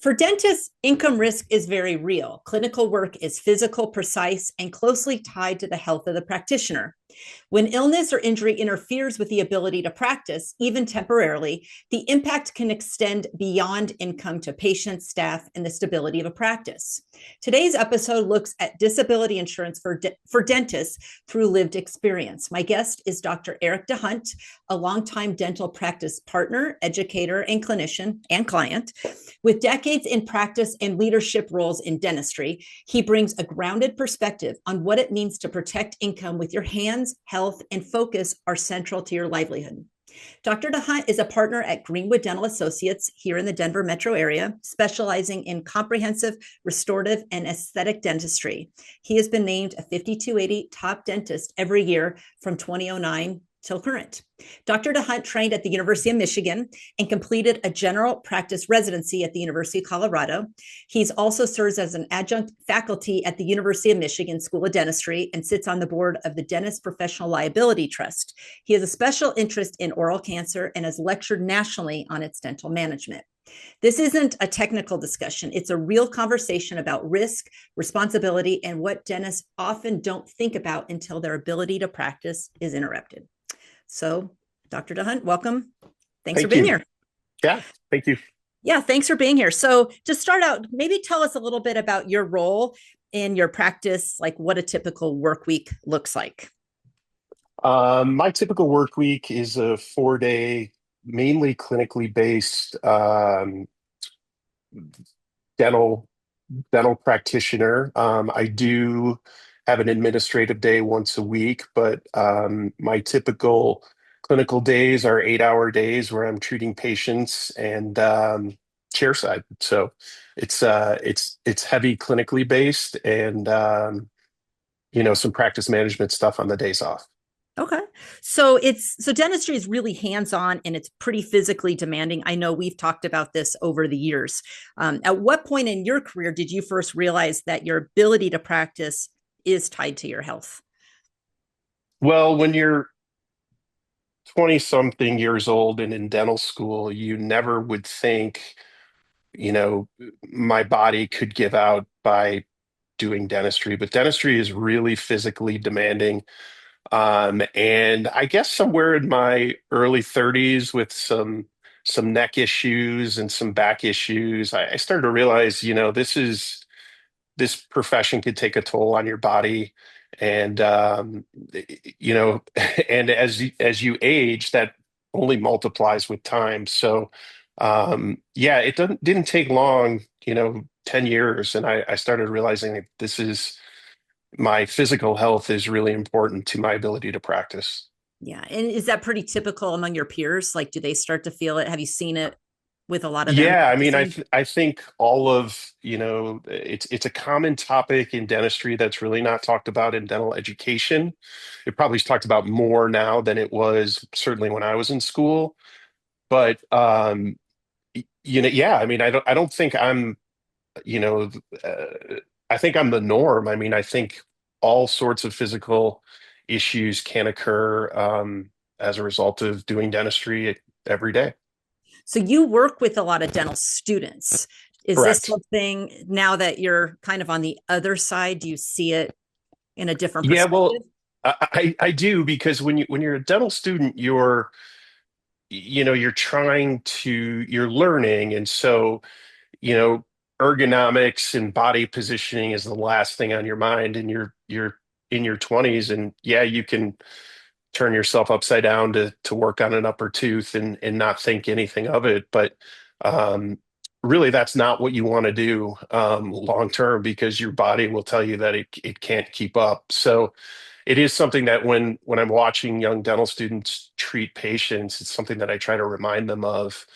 For dentists, income risk is very real. Clinical work is physical, precise, and closely tied to the health of the practitioner. When illness or injury interferes with the ability to practice, even temporarily, the impact can extend beyond income to patients, staff, and the stability of a practice. Today's episode looks at disability insurance for dentists through lived experience. My guest is Dr. Eric DeHunt, a longtime dental practice partner, educator, and clinician and client. With decades in practice and leadership roles in dentistry, he brings a grounded perspective on what it means to protect income with your hands. Health, and focus are central to your livelihood. Dr. DeHunt is a partner at Greenwood Dental Associates here in the Denver metro area, specializing in comprehensive, restorative, and aesthetic dentistry. He has been named a 5280 top dentist every year from 2009 till current. Dr. DeHunt trained at the University of Michigan and completed a general practice residency at the University of Colorado. He's also serves as an adjunct faculty at the University of Michigan School of Dentistry and sits on the board of the Dentist Professional Liability Trust. He has a special interest in oral cancer and has lectured nationally on its dental management. This isn't a technical discussion. It's a real conversation about risk, responsibility, and what dentists often don't think about until their ability to practice is interrupted. So, Dr. DeHunt, welcome. Thanks for being here. Yeah, thank you. Yeah, thanks for being here. So, to start out, maybe tell us a little bit about your role in your practice, like what a typical work week looks like. My typical work week is a 4-day, mainly clinically based dental practitioner. I do have an administrative day once a week, but my typical clinical days are 8-hour days where I'm treating patients and chairside. So it's heavy clinically based and some practice management stuff on the days off. Okay. So dentistry is really hands-on and it's pretty physically demanding. I know we've talked about this over the years. At what point in your career did you first realize that your ability to practice is tied to your health? Well, when you're 20 something years old and in dental school, you never would think, you know, my body could give out by doing dentistry, but dentistry is really physically demanding. And I guess somewhere in my early 30s with some neck issues and some back issues, I started to realize, this profession could take a toll on your body. And and as you age, that only multiplies with time. So yeah, it didn't take long, 10 years, and I started realizing that this is my physical health is really important to my ability to practice. Yeah. And is that pretty typical among your peers? Like, do they start to feel it? Have you seen it with a lot of them Yeah, I mean, practicing? I think all of, it's a common topic in dentistry that's really not talked about in dental education. It probably is talked about more now than it was certainly when I was in school. But yeah, I mean, I don't think I'm, you know, I think I'm the norm. I mean, I think all sorts of physical issues can occur as a result of doing dentistry every day. So you work with a lot of dental students. Is this Correct. something now that you're kind of on the other side? Do you see it in a different Yeah, perspective? well, I do because when you're a dental student, you're learning, and so you know ergonomics and body positioning is the last thing on your mind, and you're in your 20s, and yeah, you can turn yourself upside down to work on an upper tooth and not think anything of it. But um, really, that's not what you want to do long term because your body will tell you that it can't keep up. So it is something that when I'm watching young dental students treat patients, it's something that I try to remind them of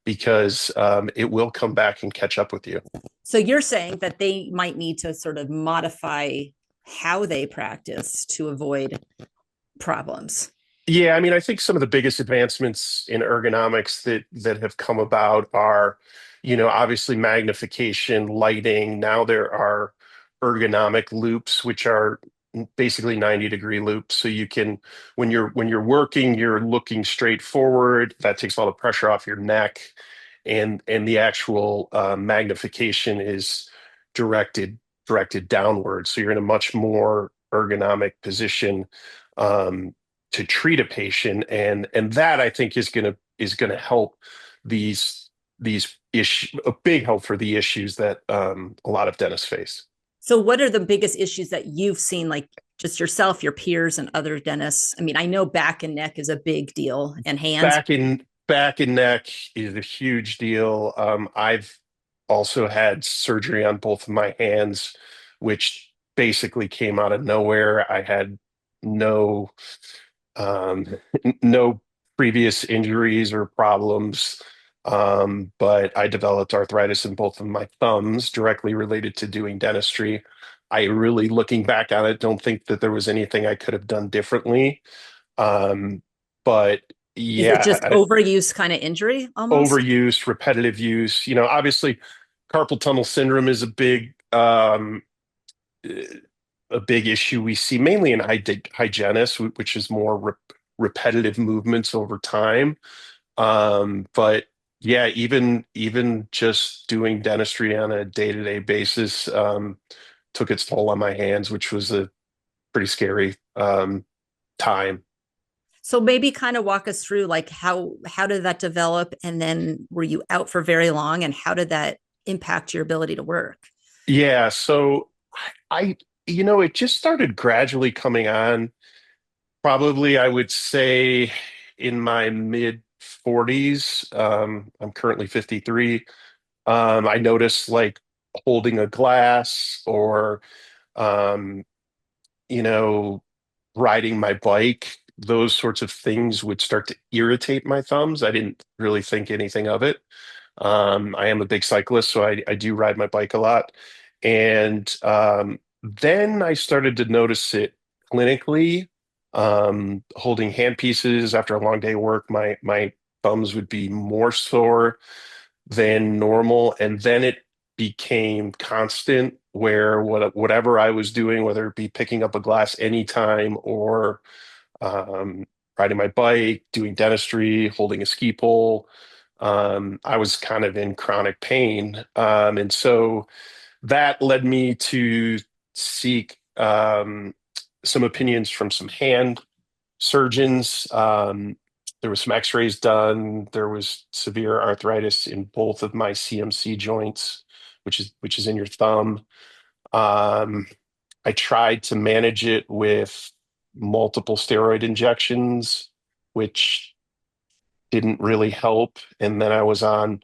because it will come back and catch up with you. So you're saying that they might need to sort of modify how they practice to avoid problems. Yeah, I mean, I think some of the biggest advancements in ergonomics that have come about are, obviously magnification, lighting. Now there are ergonomic loops, which are basically 90-degree loops. So you can, when you're working, you're looking straight forward. That takes all the pressure off your neck. and the actual magnification is directed downwards. So you're in a much more ergonomic position to treat a patient, and that I think is gonna help these issues, a big help for the issues that a lot of dentists face. So, what are the biggest issues that you've seen, like just yourself, your peers, and other dentists? I mean, I know back and neck is a big deal, and hands. Back and neck is a huge deal. I've also had surgery on both of my hands, which basically came out of nowhere. I had no um, no previous injuries or problems, but I developed arthritis in both of my thumbs directly related to doing dentistry. I really, looking back on it, don't think that there was anything I could have done differently. Um, but Is it just yeah, overuse kind of injury almost? overuse, repetitive use. Obviously, carpal tunnel syndrome is a big issue we see mainly in hygienists, which is more repetitive movements over time. But yeah, even just doing dentistry on a day-to-day basis took its toll on my hands, which was a pretty scary time. So maybe kind of walk us through like how did that develop, and then were you out for very long, and how did that impact your ability to work? Yeah, so it just started gradually coming on. Probably, I would say in my mid 40s. I'm currently 53. I noticed like holding a glass or, um, you know, riding my bike, those sorts of things would start to irritate my thumbs. I didn't really think anything of it. I am a big cyclist, so I do ride my bike a lot. And then I started to notice it clinically. Holding hand pieces after a long day of work, my thumbs would be more sore than normal. And then it became constant where whatever I was doing, whether it be picking up a glass anytime or um, riding my bike, doing dentistry, holding a ski pole, I was kind of in chronic pain. And so that led me to seek some opinions from some hand surgeons. There was some x-rays done. There was severe arthritis in both of my CMC joints, which is in your thumb. Um, I tried to manage it with multiple steroid injections, which didn't really help. And then I was on,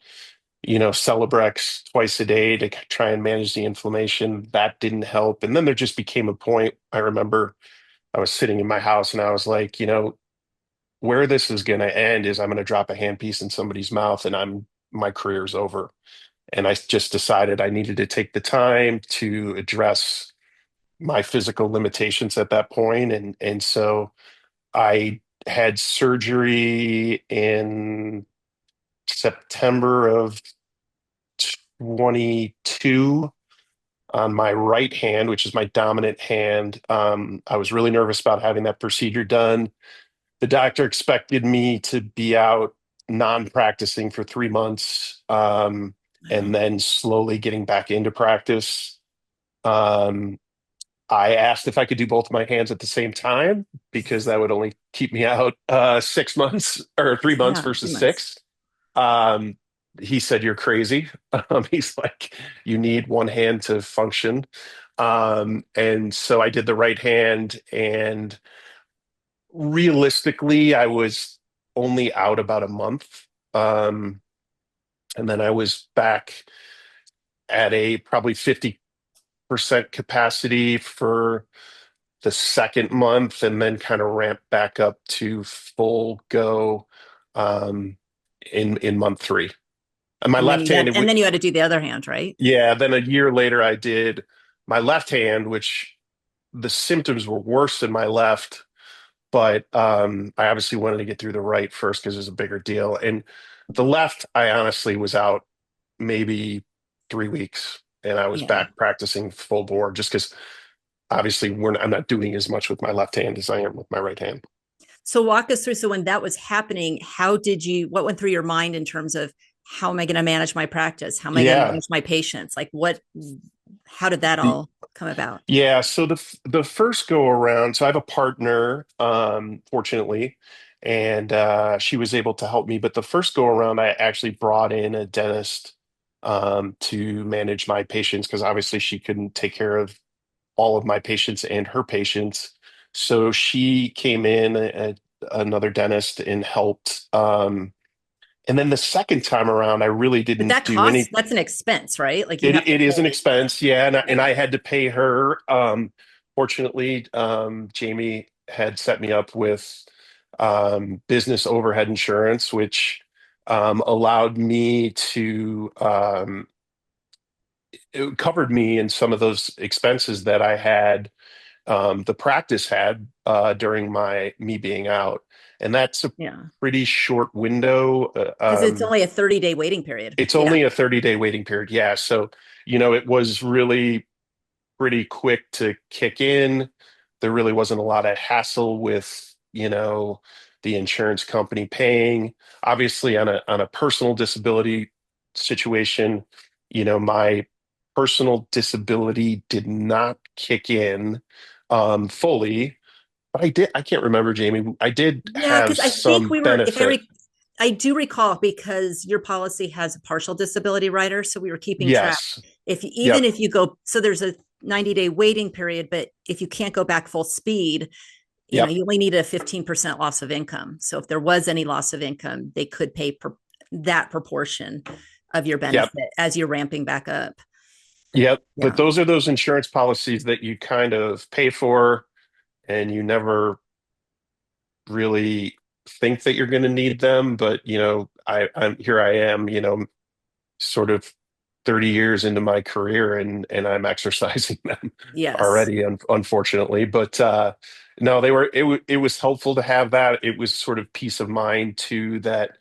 Celebrex twice a day to try and manage the inflammation. That didn't help. And then there just became a point. I remember I was sitting in my house and I was like, where this is going to end is I'm going to drop a handpiece in somebody's mouth and my career's over. And I just decided I needed to take the time to address my physical limitations at that point. And so I had surgery in September of 22 on my right hand, which is my dominant hand. I was really nervous about having that procedure done. The doctor expected me to be out non-practicing for 3 months, and Wow. then slowly getting back into practice. Um, I asked if I could do both my hands at the same time because that would only keep me out 6 months or 3 months Yeah, three versus months. six. Um, he said, "You're crazy." He's like, "You need one hand to function." And so I did the right hand, and realistically, I was only out about a month. And then I was back at a probably 50% capacity for the second month and then kind of ramped back up to full go um, in month three. And my And then left hand, you had to do the other hand, right? yeah, then a year later, I did my left hand, which the symptoms were worse in my left, but I obviously wanted to get through the right first because it was a bigger deal. And the left, I honestly was out maybe 3 weeks, and I was Yeah. back practicing full bore just because obviously I'm not doing as much with my left hand as I am with my right hand. So walk us through. So when that was happening, what went through your mind in terms of how am I going to manage my practice? How am I going to Yeah. manage my patients? Like how did that all come about? Yeah, so the first go around, so I have a partner, fortunately, and she was able to help me. But the first go around, I actually brought in a dentist to manage my patients because obviously she couldn't take care of all of my patients and her patients. So she came in, another dentist, and helped. And then the second time around, I really But didn't that do costs, any. that's an expense, right? Like you have It to it is an pay. expense, yeah, and Yeah. I had to pay her. Fortunately, Jamie had set me up with business overhead insurance, which allowed me to it covered me in some of those expenses that I had, the practice had during my me being out, and that's a Yeah. pretty short window. Because it's only a 30-day waiting period. It's Yeah. only a 30-day waiting period, yeah. So, it was really pretty quick to kick in. There really wasn't a lot of hassle with, the insurance company paying. Obviously, on a personal disability situation, my personal disability did not kick in fully, but I did. I can't remember, Jamie. I did Yeah, have because I think some we were, if benefit. I do recall because your policy has a partial disability rider, so we were keeping track. Yes. If even Yep. if you go, so there's a 90-day waiting period, but if you can't go back full speed, Yep. you only need a 15% loss of income. So if there was any loss of income, they could pay that proportion of your Yep. benefit as you're ramping back up. Yep. But Yeah. those are those insurance policies that you kind of pay for and you never really think that you're going to need them. But, I'm here I am, sort of 30 years into my career and I'm exercising them Yes. already, unfortunately. But no, it was helpful to have that. It was sort of peace of mind too that,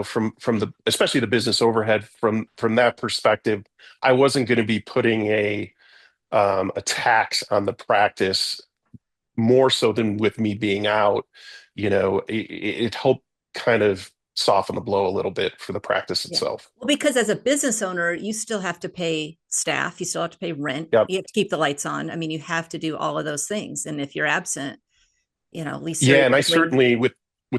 from the especially the business overhead from that perspective, I wasn't going to be putting a tax on the practice more so than with me being out. It helped kind of soften the blow a little bit for the practice Yeah. itself. Well, because as a business owner, you still have to pay staff, you still have to pay rent, Yep. you have to keep the lights on. I mean, you have to do all of those things. And if you're absent, at least Yeah, and I theoretically, certainly with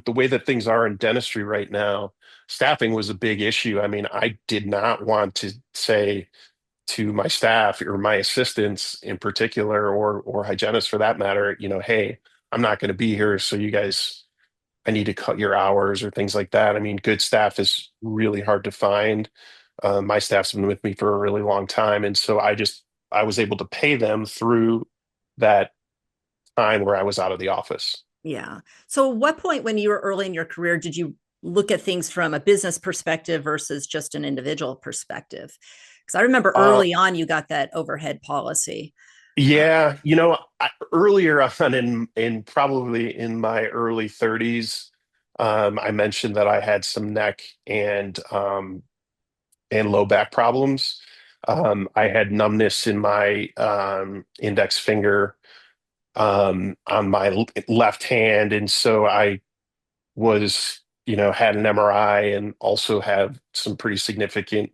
the way that things are in dentistry right now, staffing was a big issue. I mean, I did not want to say to my staff or my assistants in particular, or hygienists for that matter, hey, I'm not going to be here, so you guys, I need to cut your hours or things like that. I mean, good staff is really hard to find. My staff's been with me for a really long time, and so I was able to pay them through that time where I was out of the office. yeah. So, what point when you were early in your career did you look at things from a business perspective versus just an individual perspective? Because I remember Uh, early on, you got that overhead policy. yeah, earlier on in probably in my early 30s, I mentioned that I had some neck and low back problems. I had numbness in my index finger on my left hand, and so I was, had an MRI and also had some pretty significant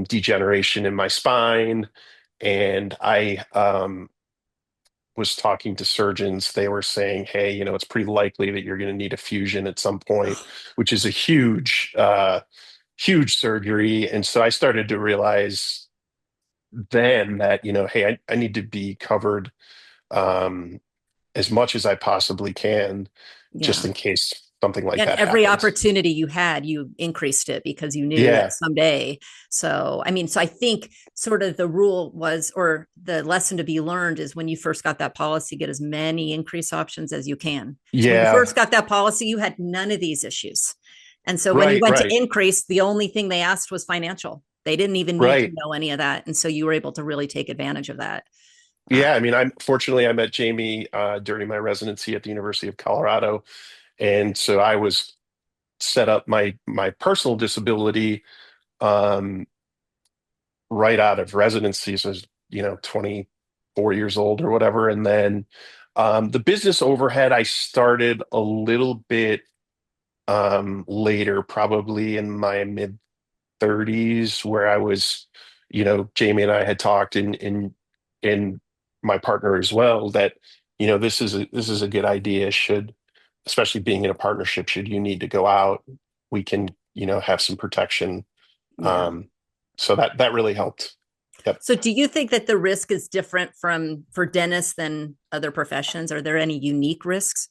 degeneration in my spine. And I was talking to surgeons. They were saying, hey, it's pretty likely that you're going to need a fusion at some point, which is a huge surgery. And so I started to realize then that, hey, I need to be covered um, as much as I possibly can, just Yeah. in case something like And that every happens. opportunity you had, you increased it because you knew that Yeah. someday. So, I mean, so I think sort of the rule was, or the lesson to be learned is when you first got that policy, get as many increase options as you can. So when you Yeah. first got that policy, you had none of these issues. And so when you Right. went to Right. increase, the only thing they asked was financial. They didn't even need to Right. know any of that. And so you were able to really take advantage of that. Uh, Yeah. I mean, I met Jamie during my residency at the University of Colorado. And so I was set up my personal disability um, right out of residency. So I was, 24 years old or whatever. And then the business overhead, I started a little bit later, probably in my mid 30s where I was, Jamie and I had talked and my partner as well that, this is a good idea. Especially being in a partnership, should you need to go out, we can, have some protection. Yeah. Um, so that really helped. Yep. So do you think that the risk is different for dentists than other professions? Are there any unique risks?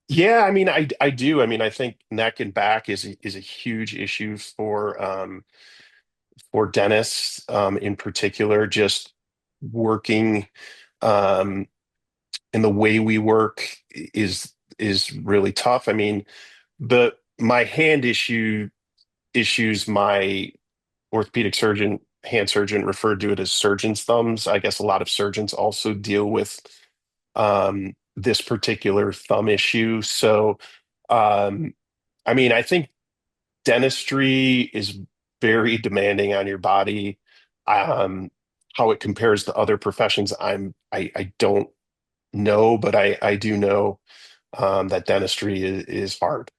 Yeah, I mean, I do. I mean, I think neck and back is a huge issue for dentists, in particular, just working, um, and the way we work is really tough. I mean, my issues, my orthopedic surgeon, hand surgeon referred to it as surgeon's thumbs. I guess a lot of surgeons also deal with this particular thumb issue. So, um, I mean, I think dentistry is very demanding on your body. Um, how it compares to other professions, I don't know, but I do know that dentistry is hard.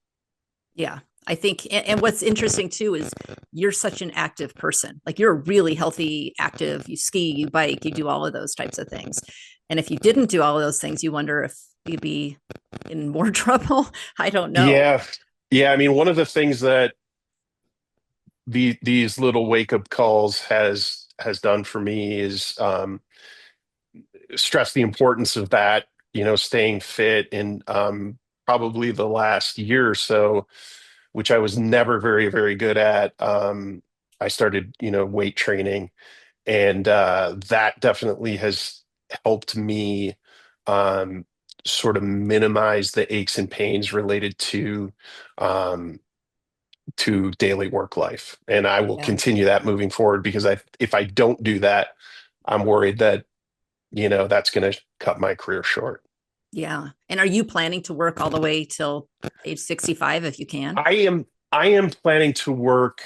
Yeah. I think, and what's interesting too is you're such an active person. Like you're really healthy, active. You ski, you bike, you do all of those types of things. And if you didn't do all of those things, you wonder if you'd be in more trouble. I don't know. Yeah, yeah. I mean, one of the things that these little wake up calls has done for me is stress the importance of that. Staying fit, and probably the last year or so, which I was never very, very good at. I started, weight training, and that definitely has helped me um, sort of minimize the aches and pains related um, to daily work life. And I will Yeah. continue that moving forward because if I don't do that, I'm worried that, that's going to cut my career short. Yeah. And are you planning to work all the way till age 65 if you can? I am planning to work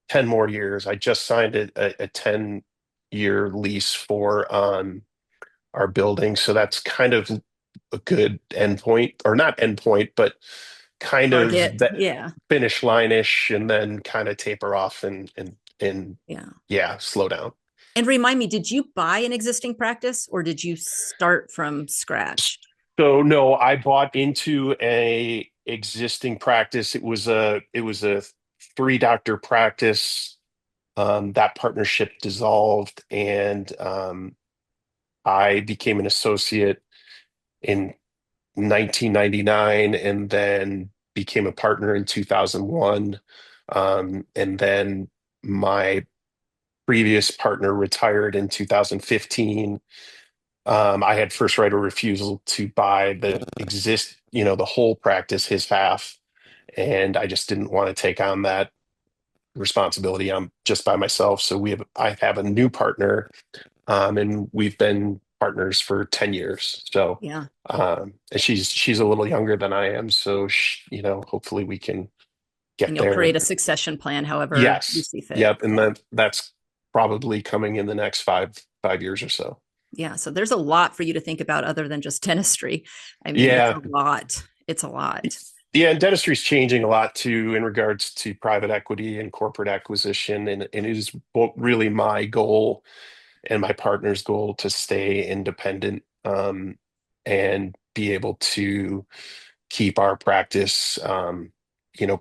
10 more years. I just signed a 10-year lease for our building. So that's kind of a good endpoint, or not endpoint, but kind of Target. that Yeah. finish line-ish, and then kind of taper off and Yeah. yeah, slow down. And remind me, did you buy an existing practice or did you start from scratch? So no, I bought into a existing practice. It was a three doctor practice. That partnership dissolved, and I became an associate in 1999, and then became a partner in 2001. And then my previous partner retired in 2015. I had first right of refusal to buy the whole practice, his half, and I just didn't want to take on that responsibility. I'm just by myself, so I have a new partner, and we've been partners for 10 years. So, Yeah. and she's a little younger than I am, so hopefully we can And get you'll there. create a succession plan however you Yes, see fit. yep, and that's probably coming in the next five years or so. Yeah. So there's a lot for you to think about other than just dentistry. I mean, it's Yeah, a lot. It's a lot. yeah, and dentistry is changing a lot too in regards to private equity and corporate acquisition, and it is really my goal and my partner's goal to stay independent, and be able to keep our practice,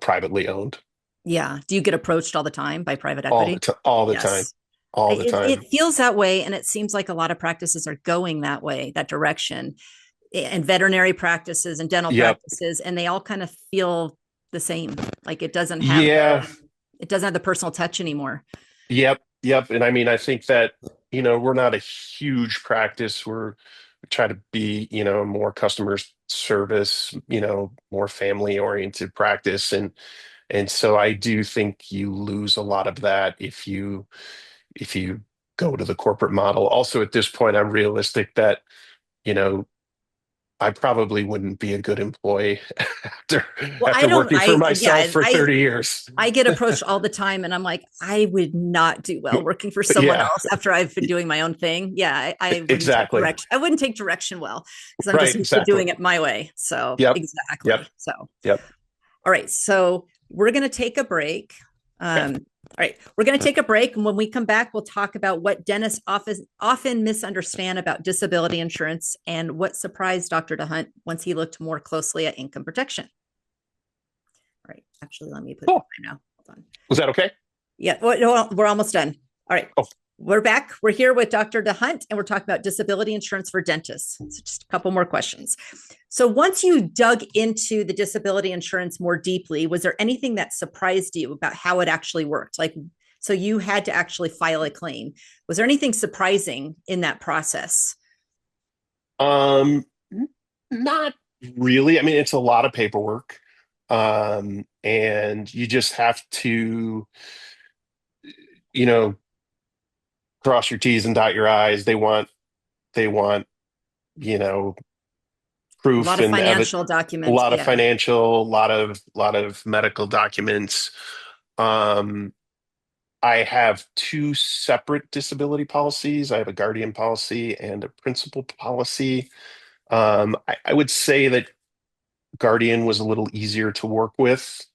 privately owned Yeah. Do you get approached all the time by private equity? all the time, Yes. all the It time. feels that way. And it seems like a lot of practices are going that way, that direction. And veterinary practices and dental Yep. practices, and they all kind of feel the same. Like Yeah. it doesn't have the personal touch anymore. Yep. Yep. And I mean, I think that, we're not a huge practice. We try to be, more customer service, more family oriented practice. And so I do think you lose a lot of that if you go to the corporate model. Also, at this point, I'm realistic that, you know, I probably wouldn't be a good employee after Well, I after don't, working for myself yeah, for 30 years. I get approached all the time and I'm like, I would not do well working for someone Yeah, else after I've been doing my own thing. Yeah, I wouldn't take exactly. direction. I wouldn't take direction well because I'm just Right, used to exactly. doing it my way. So Yep, yep, exactly. So yep. all right. So we're going to take a break. Okay. All right, we're going to take a break. And when we come back, we'll talk about what dentists often misunderstand about disability insurance and what surprised Dr. DeHunt once he looked more closely at income protection. All right, actually, let me put Cool. it now. Hold on. Was that okay? Yeah, well, we're almost done. All right. Oh, We're back. We're here with Dr. DeHunt, and we're talking about disability insurance for dentists. So just a couple more questions. So once you dug into the disability insurance more deeply, was there anything that surprised you about how it actually worked? Like, so you had to actually file a claim. Was there anything surprising in that process? um, not really. I mean, it's a lot of paperwork. And you just have to, you know, cross your T's and dot your I's. They want, you know, A proof lot of and financial a documents. lot of Yeah. financial, a lot of medical documents. Um, I have two separate disability policies. I have a guardian policy and a principal policy. I would say that guardian was a little easier to work with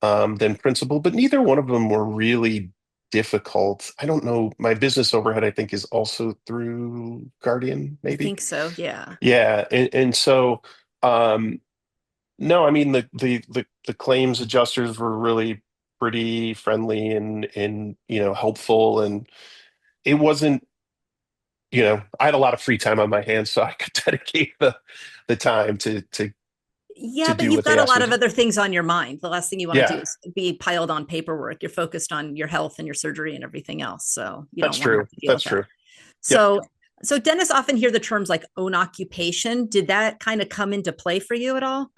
than principal, but neither one of them were really difficult. I don't know. My business overhead, I think, is also through guardian, I maybe. think so. Yeah. Yeah, and so um, no, I mean the claims adjusters were really pretty friendly and helpful, and it wasn't, I had a lot of free time on my hands, so I could dedicate the time to Yeah, but do you've what they got a asked me lot to of do. other things on your mind. The last thing you want to do Yeah, is be piled on paperwork. You're focused on your health and your surgery and everything else. So you that's don't want to true. have to deal That's with that. true. Yep. So, so dentists often hear the terms like own occupation. Did that kind of come into play for you at all?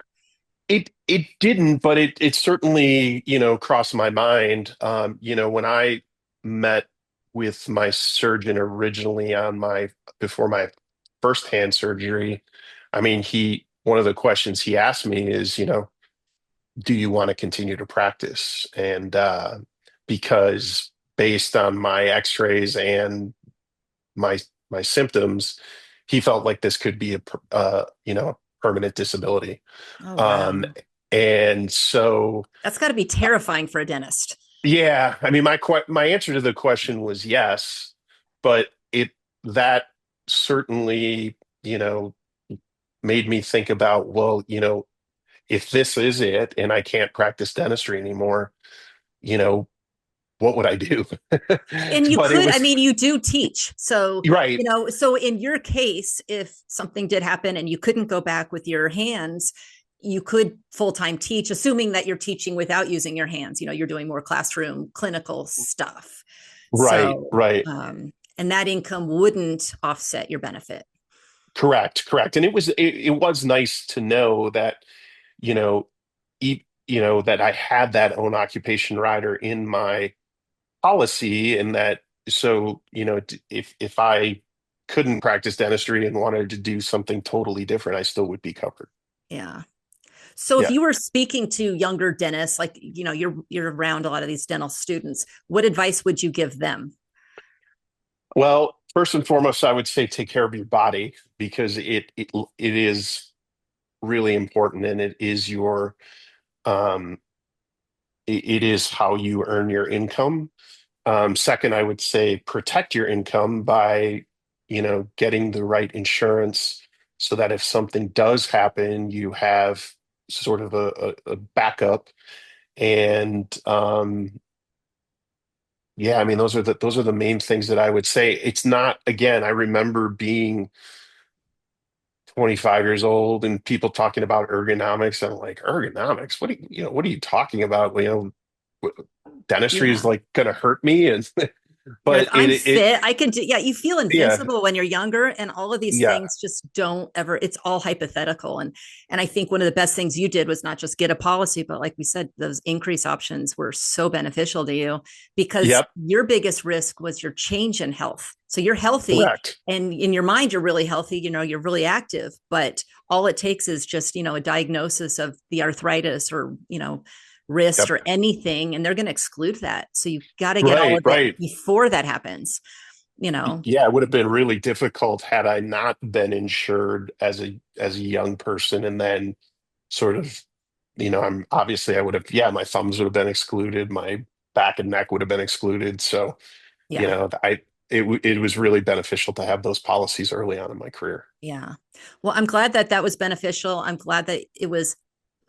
It didn't, but it certainly, crossed my mind. When I met with my surgeon originally before my first hand surgery, I mean, one of the questions he asked me is, do you want to continue to practice? And because based on my x-rays and my my symptoms, he felt like this could be a permanent disability. Oh, Um, wow. and so, That's got to be terrifying for a dentist. yeah, I mean, my answer to the question was yes, but that certainly, made me think about, well, if this is it and I can't practice dentistry anymore, you know, what would I do? And you But it could, I was mean, you do teach. So, right. so in your case, if something did happen and you couldn't go back with your hands, you could full time teach, assuming that you're teaching without using your hands. You're doing more classroom clinical stuff. Right, So, right. and that income wouldn't offset your benefit. Correct. And it was nice to know that, you know, that I had that own occupation rider in my policy, and that so, if I couldn't practice dentistry and wanted to do something totally different, I still would be covered. Yeah. So if Yeah. you were speaking to younger dentists, like, you're around a lot of these dental students, what advice would you give them? Well, first and foremost, I would say take care of your body because it is really important, and um it is how you earn your income. Second, I would say protect your income by, getting the right insurance so that if something does happen, you have sort of a backup. And yeah, I mean, those are the main things that I would say. It's not, again, I remember being 25 years old and people talking about ergonomics. I'm like, ergonomics? What are you talking about? Dentistry is Yeah. like going to hurt me. And You're like, but I'm it fit. I can do, yeah, you feel yeah, invincible when you're younger. And all of these yeah, things just don't ever, it's all hypothetical. And I think one of the best things you did was not just get a policy, but like we said, those increase options were so beneficial to you because yep, your biggest risk was your change in health. So you're healthy correct. and in your mind, you're really healthy, you're really active, but all it takes is just, a diagnosis of the arthritis or, wrist Yep. or anything, and they're going to exclude that. So you've got to get all Right, of it right. before that happens, you know. Yeah, it would have been really difficult had I not been insured as a young person and then sort of, I'm obviously I would have, yeah, my thumbs would have been excluded, my back and neck would have been excluded. So, Yeah. it was really beneficial to have those policies early on in my career. Yeah. Well, I'm glad that that was beneficial. I'm glad that it was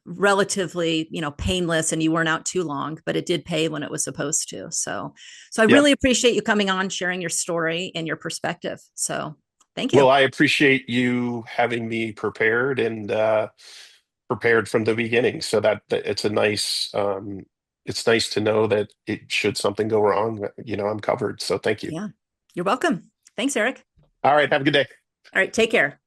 relatively, painless and you weren't out too long, but it did pay when it was supposed to. So I Yep. really appreciate you coming on, sharing your story and your perspective. So thank you. Well, I appreciate you having me prepared and prepared from the beginning, so that it's nice to know that should something go wrong, I'm covered. So thank you. Yeah. You're welcome. Thanks, Eric. All right, have a good day. All right. Take care.